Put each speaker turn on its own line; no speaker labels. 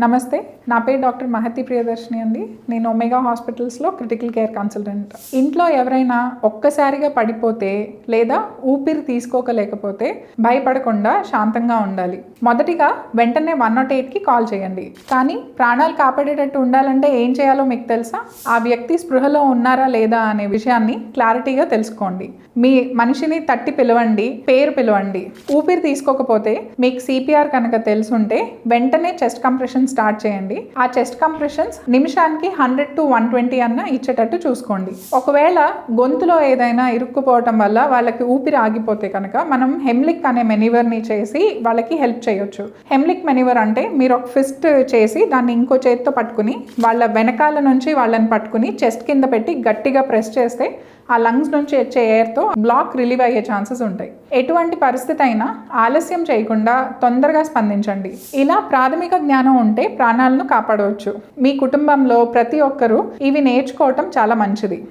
నమస్తే, నా పేరు డాక్టర్ మహతి ప్రియదర్శిని అండి. నేను ఒమేగా హాస్పిటల్స్లో క్రిటికల్ కేర్ కన్సల్టెంట్. ఇంట్లో ఎవరైనా ఒక్కసారిగా పడిపోతే లేదా ఊపిరి తీసుకోలేకపోతే భయపడకుండా శాంతంగా ఉండాలి. మొదటిగా వెంటనే 108కి కాల్ చేయండి. కానీ ప్రాణాలు కాపాడేటట్టు ఉండాలంటే ఏం చేయాలో మీకు తెలుసా? ఆ వ్యక్తి స్పృహలో ఉన్నారా లేదా అనే విషయాన్ని క్లారిటీగా తెలుసుకోండి. మీ మనిషిని తట్టి పిలవండి, పేరు పిలవండి. ఊపిరి తీసుకోకపోతే మీకు సిపిఆర్ కనుక తెలుసుంటే వెంటనే చెస్ట్ కంప్రెషన్ స్టార్ట్ చేయండి. ఆ చెస్ట్ కంప్రెషన్స్ నిమిషానికి 100 to 120 అన్న ఇచ్చేటట్టు చూసుకోండి. ఒకవేళ గొంతులో ఏదైనా ఇరుక్కుపోవటం వల్ల వాళ్ళకి ఊపిరి ఆగిపోతే కనుక మనం హెమ్లిక్ అనే మెనివర్ని చేసి వాళ్ళకి హెల్ప్ చేయొచ్చు. హెమ్లిక్ మెనివర్ అంటే మీరు ఒక ఫిస్ట్ చేసి దాన్ని ఇంకో చేతితో పట్టుకుని వాళ్ళ వెనకాల నుంచి వాళ్ళని పట్టుకుని చెస్ట్ కింద పెట్టి గట్టిగా ప్రెస్ చేస్తే ఆ లంగ్స్ నుంచి వచ్చే ఎయిర్తో బ్లాక్ రిలీవ్ అయ్యే ఛాన్సెస్ ఉంటాయి. ఎటువంటి పరిస్థితి అయినా ఆలస్యం చేయకుండా తొందరగా స్పందించండి. ఇలా ప్రాథమిక జ్ఞానం ఉంటే ప్రాణాలను కాపాడవచ్చు. మీ కుటుంబంలో ప్రతి ఒక్కరూ ఇవి నేర్చుకోవటం చాలా మంచిది.